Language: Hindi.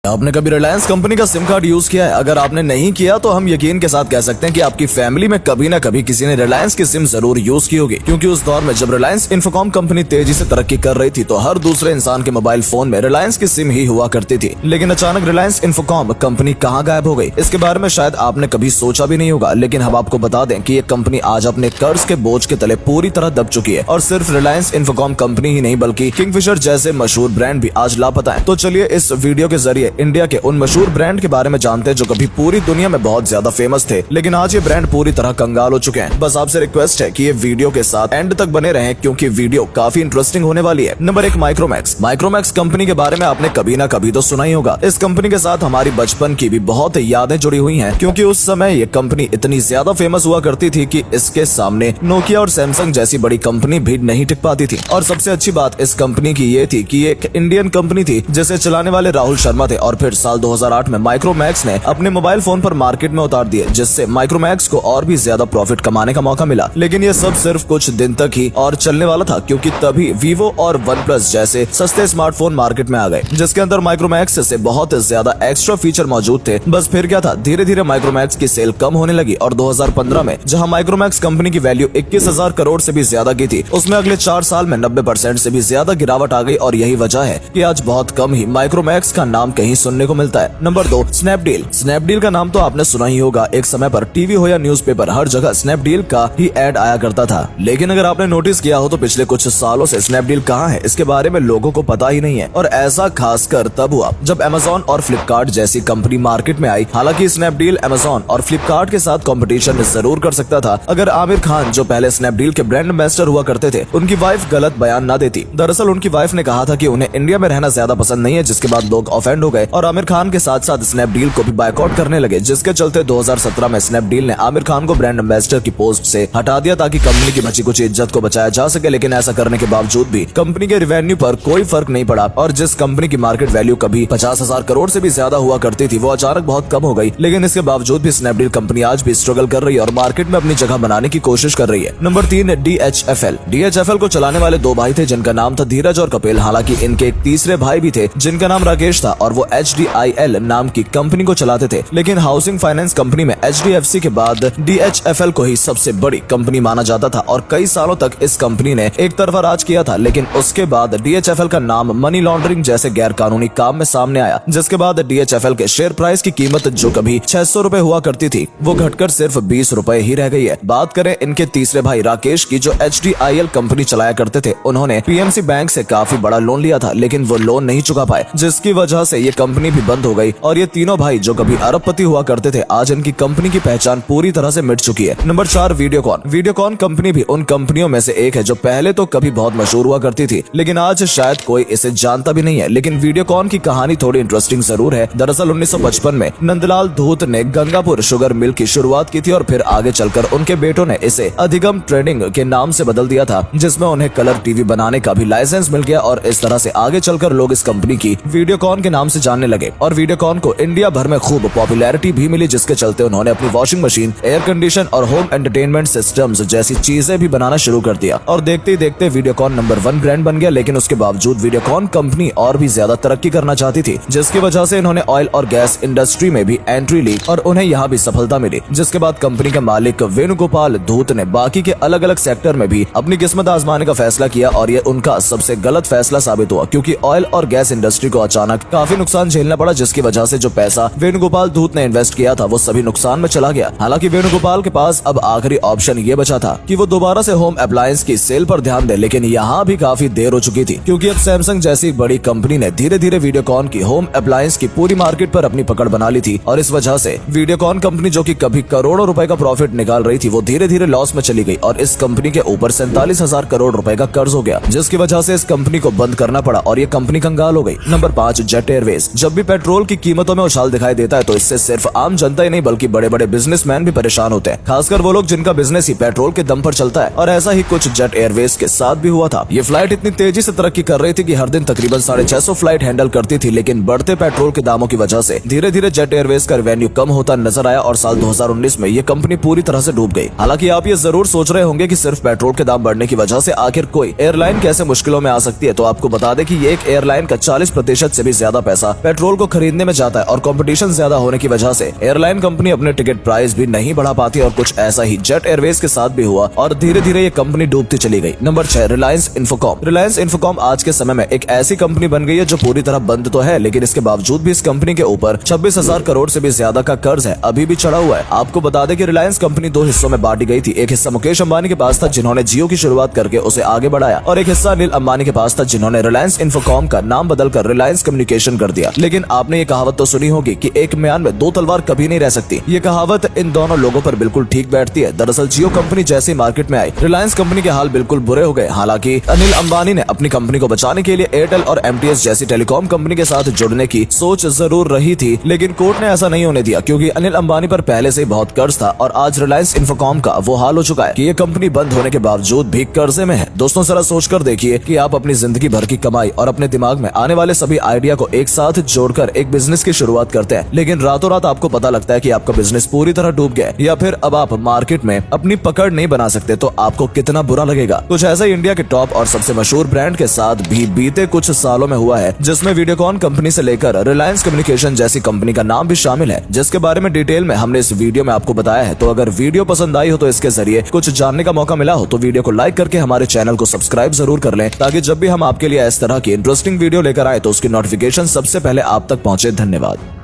आपने कभी रिलायंस कंपनी का सिम कार्ड यूज किया है? अगर आपने नहीं किया तो हम यकीन के साथ कह सकते हैं कि आपकी फैमिली में कभी न कभी किसी ने रिलायंस की सिम जरूर यूज की होगी, क्योंकि उस दौर में जब रिलायंस इंफोकॉम कंपनी तेजी से तरक्की कर रही थी तो हर दूसरे इंसान के मोबाइल फोन में रिलायंस की सिम ही हुआ करती थी। लेकिन अचानक रिलायंस इंफोकॉम कंपनी कहाँ गायब हो गई, इसके बारे में शायद आपने कभी सोचा भी नहीं होगा। लेकिन हम आपको बता दें कि ये कंपनी आज अपने कर्ज के बोझ के तले पूरी तरह दब चुकी है और सिर्फ रिलायंस इंफोकॉम कंपनी ही नहीं बल्कि किंगफिशर जैसे मशहूर ब्रांड भी आज लापता है। तो चलिए इस वीडियो के जरिए इंडिया के उन मशहूर ब्रांड के बारे में जानते हैं जो कभी पूरी दुनिया में बहुत ज्यादा फेमस थे, लेकिन आज ये ब्रांड पूरी तरह कंगाल हो चुके हैं। बस आपसे रिक्वेस्ट है कि ये वीडियो के साथ एंड तक बने रहें क्योंकि वीडियो काफी इंटरेस्टिंग होने वाली है। Number 1, Micromax. माइक्रोमैक्स कंपनी के बारे में आपने कभी ना कभी तो सुना ही होगा। इस कंपनी के साथ हमारी बचपन की भी बहुत यादें जुड़ी हुई हैं, क्योंकि उस समय ये कंपनी इतनी ज्यादा फेमस हुआ करती थी कि इसके सामने नोकिया और सैमसंग जैसी बड़ी कंपनी भी नहीं टिक पाती थी। और सबसे अच्छी बात इस कंपनी की ये थी कि ये एक इंडियन कंपनी थी जिसे चलाने वाले राहुल शर्मा थे। और फिर साल 2008 में माइक्रोमैक्स ने अपने मोबाइल फोन पर मार्केट में उतार दिए, जिससे माइक्रोमैक्स को और भी ज्यादा प्रॉफिट कमाने का मौका मिला। लेकिन ये सब सिर्फ कुछ दिन तक ही और चलने वाला था, क्योंकि तभी वीवो और वन प्लस जैसे सस्ते स्मार्टफोन मार्केट में आ गए, जिसके अंदर माइक्रोमैक्स से बहुत ज्यादा एक्स्ट्रा फीचर मौजूद थे। बस फिर क्या था, धीरे धीरे माइक्रोमैक्स की सेल कम होने लगी और 2015 में जहां माइक्रोमैक्स कंपनी की वैल्यू 21,000 करोड़ से भी ज्यादा की थी, उसमें अगले 4 साल में 90% से भी ज्यादा गिरावट आ गई। और यही वजह है कि आज बहुत कम ही माइक्रोमैक्स का नाम कहीं सुनने को मिलता है। Number 2, Snapdeal. स्नैपडील का नाम तो आपने सुना ही होगा। एक समय पर टीवी हो या न्यूज़पेपर, हर जगह स्नैपडील का ही एड आया करता था। लेकिन अगर आपने नोटिस किया हो तो पिछले कुछ सालों से स्नैपडील कहाँ है, इसके बारे में लोगों को पता ही नहीं है। और ऐसा खासकर तब हुआ जब अमेज़न और फ्लिपकार्ट जैसी कंपनी मार्केट में आई। हालांकि स्नैपडील अमेज़न और फ्लिपकार्ट के साथ कंपटीशन जरूर कर सकता था अगर आमिर खान, जो पहले स्नैपडील के ब्रांड एम्बेसडर हुआ करते थे, उनकी वाइफ गलत बयान न देती। दरअसल उनकी वाइफ ने कहा था कि उन्हें इंडिया में रहना ज्यादा पसंद नहीं है, जिसके बाद लोग ऑफेंड हो गए और आमिर खान के साथ साथ स्नैपडील को भी बायकॉट करने लगे, जिसके चलते 2017 में स्नैपडील ने आमिर खान को ब्रांड एम्बेसडर की पोस्ट से हटा दिया ताकि कंपनी की बची कुछ इज्जत को बचाया जा सके। लेकिन ऐसा करने के बावजूद भी कंपनी के रेवेन्यू पर कोई फर्क नहीं पड़ा और जिस कंपनी की मार्केट वैल्यू कभी 50,000 करोड़ से भी ज्यादा हुआ करती थी, वो अचानक बहुत कम हो गई। लेकिन इसके बावजूद भी स्नैपडील कंपनी आज भी स्ट्रगल कर रही है और मार्केट में अपनी जगह बनाने की कोशिश कर रही है। Number 3, DHFL। DHFL को चलाने वाले 2 भाई थे जिनका नाम था धीरज और कपिल। हालांकि इनके एक तीसरे भाई भी थे जिनका नाम राकेश था और वो HDIL नाम की कंपनी को चलाते थे। लेकिन हाउसिंग फाइनेंस कंपनी में HDFC के बाद DHFL को ही सबसे बड़ी कंपनी माना जाता था और कई सालों तक इस कंपनी ने एक तरफा राज किया था। लेकिन उसके बाद DHFL का नाम मनी लॉन्ड्रिंग जैसे गैर कानूनी काम में सामने आया, जिसके बाद DHFL के शेयर प्राइस की कीमत जो कभी 600 रुपए हुआ करती थी, वो घटकर सिर्फ 20 रुपए ही रह गई है। बात करें इनके तीसरे भाई राकेश की, जो HDIL कंपनी चलाया करते थे, उन्होंने PMC बैंक से काफी बड़ा लोन लिया था, लेकिन वो लोन नहीं चुका पाए, जिसकी वजह से ये कंपनी भी बंद हो गई। और ये तीनों भाई जो कभी अरबपति हुआ करते थे, आज इनकी कंपनी की पहचान पूरी तरह से मिट चुकी है। नंबर 4, वीडियोकॉन। वीडियोकॉन कंपनी भी उन कंपनियों में से एक है जो पहले तो कभी बहुत मशहूर हुआ करती थी, लेकिन आज शायद कोई इसे जानता भी नहीं है। लेकिन वीडियोकॉन की कहानी थोड़ी इंटरेस्टिंग जरूर है। दरअसल 1955 में नंदलाल धूत ने गंगापुर शुगर मिल की शुरुआत की थी और फिर आगे चलकर उनके बेटों ने इसे अधिगम ट्रेडिंग के नाम से बदल दिया था, जिसमें उन्हें कलर टीवी बनाने का भी लाइसेंस मिल गया। और इस तरह से आगे चलकर लोग इस कंपनी की वीडियोकॉन के नाम से जानने लगे और वीडियोकॉन को इंडिया भर में खूब पॉपुलैरिटी भी मिली, जिसके चलते उन्होंने अपनी वॉशिंग मशीन, एयर कंडीशन और होम एंटरटेनमेंट सिस्टम्स जैसी चीजें भी बनाना शुरू कर दिया। और देखते ही देखते वीडियोकॉन नंबर 1 ब्रांड बन गया। लेकिन उसके बावजूद वीडियोकॉन कंपनी और भी ज्यादा तरक्की करना चाहती थी, जिसकी वजह से इन्होंने ऑयल और गैस इंडस्ट्री में भी एंट्री ली और उन्हें यहाँ भी सफलता मिली। जिसके बाद कंपनी के मालिक वेणुगोपाल धूत ने बाकी के अलग अलग सेक्टर में भी अपनी किस्मत आजमाने का फैसला किया और ये उनका सबसे गलत फैसला साबित हुआ, क्योंकि ऑयल और गैस इंडस्ट्री को अचानक काफी नुकसान झेलना पड़ा, जिसकी वजह से जो पैसा वेणुगोपाल धूत ने इन्वेस्ट किया था वो सभी नुकसान में चला गया। हालांकि वेणुगोपाल के पास अब आखिरी ऑप्शन ये बचा था कि वो दोबारा से होम अप्लायंस की सेल पर ध्यान दे, लेकिन यहाँ भी काफी देर हो चुकी थी, क्योंकि अब सैमसंग जैसी बड़ी कंपनी ने धीरे धीरे वीडियोकॉन की होम अप्लायंस की पूरी मार्केट पर अपनी पकड़ बना ली थी। और इस वजह से वीडियोकॉन कंपनी जो कि कभी करोड़ों रुपए का प्रॉफिट निकाल रही थी, वो धीरे धीरे लॉस में चली गई और इस कंपनी के ऊपर 47,000 करोड़ रुपए का कर्ज हो गया, जिसकी वजह से इस कंपनी को बंद करना पड़ा और ये कंपनी कंगाल हो गई। Number 5, jet Airways. जब भी पेट्रोल की कीमतों में उछाल दिखाई देता है तो इससे सिर्फ आम जनता ही नहीं बल्कि बड़े बड़े बिजनेसमैन भी परेशान होते हैं, खासकर वो लोग जिनका बिजनेस ही पेट्रोल के दम पर चलता है। और ऐसा ही कुछ जेट एयरवेज के साथ भी हुआ था। ये फ्लाइट इतनी तेजी से तरक्की कर रही थी कि हर दिन तकरीबन 650 फ्लाइट हैंडल करती थी, लेकिन बढ़ते पेट्रोल के दामों की वजह से धीरे धीरे जेट एयरवेज का रेवेन्यू कम होता नजर आया और साल 2019 में ये कंपनी पूरी तरह से डूब गई। हालांकि आप ये जरूर सोच रहे होंगे कि सिर्फ पेट्रोल के दाम बढ़ने की वजह से आखिर कोई एयरलाइन कैसे मुश्किलों में आ सकती है, तो आपको बता दें कि ये एक एयरलाइन का 40% से भी ज्यादा पैसा पेट्रोल को खरीदने में जाता है और कंपटीशन ज्यादा होने की वजह से एयरलाइन कंपनी अपने टिकट प्राइस भी नहीं बढ़ा पाती और कुछ ऐसा ही जेट एयरवेज के साथ भी हुआ और धीरे धीरे ये कंपनी डूबती चली गई। नंबर 6, रिलायंस इंफोकॉम। रिलायंस इंफोकॉम आज के समय में एक ऐसी कंपनी बन गई है जो पूरी तरह बंद तो है, लेकिन इसके बावजूद भी इस कंपनी के ऊपर 26,000 करोड़ से भी ज्यादा का कर्ज है, अभी भी चढ़ा हुआ है। आपको बता दें कि रिलायंस कंपनी 2 हिस्सों में बांटी गई थी। एक हिस्सा मुकेश अंबानी के पास था जिन्होंने जियो की शुरुआत करके उसे आगे बढ़ाया, और एक हिस्सा अनिल अंबानी के पास था जिन्होंने रिलायंस इंफोकॉम का नाम बदलकर रिलायंस कम्युनिकेशन कर दिया। लेकिन आपने ये कहावत तो सुनी होगी कि एक म्यान में 2 तलवार कभी नहीं रह सकती। ये कहावत इन दोनों लोगों पर बिल्कुल ठीक बैठती है। दरअसल जियो कंपनी जैसे मार्केट में आई, रिलायंस कंपनी के हाल बिल्कुल बुरे हो गए। हालांकि अनिल अंबानी ने अपनी कंपनी को बचाने के लिए एयरटेल और एमटीएस जैसी टेलीकॉम कंपनी के साथ जुड़ने की सोच जरूर रही थी, लेकिन कोर्ट ने ऐसा नहीं होने दिया क्योंकि अनिल अंबानी पर पहले से ही बहुत कर्ज था और आज रिलायंस इंफोकॉम का वो हाल हो चुका है कि ये कंपनी बंद होने के बावजूद भी कर्जे में है। दोस्तों जरा सोचकर देखिए कि आप अपनी जिंदगी भर की कमाई और अपने दिमाग में आने वाले सभी आइडिया को एक साथ जोड़कर एक बिजनेस की शुरुआत करते हैं, लेकिन रातों रात आपको पता लगता है कि आपका बिजनेस पूरी तरह डूब गया, या फिर अब आप मार्केट में अपनी पकड़ नहीं बना सकते, तो आपको कितना बुरा लगेगा। कुछ ऐसा ही इंडिया के टॉप और सबसे मशहूर ब्रांड के साथ भी बीते कुछ सालों में हुआ है, जिसमें वीडियोकॉन कंपनी से लेकर रिलायंस कम्युनिकेशन जैसी कंपनी का नाम भी शामिल है, जिसके बारे में डिटेल में हमने इस वीडियो में आपको बताया है। तो अगर वीडियो पसंद आई हो तो इसके जरिए कुछ जानने का मौका मिला हो तो वीडियो को लाइक करके हमारे चैनल को सब्सक्राइब जरूर कर लें, ताकि जब भी हम आपके लिए इस तरह की इंटरेस्टिंग वीडियो लेकर आए तो उसकी नोटिफिकेशन सबसे पहले आप तक पहुंचे। धन्यवाद।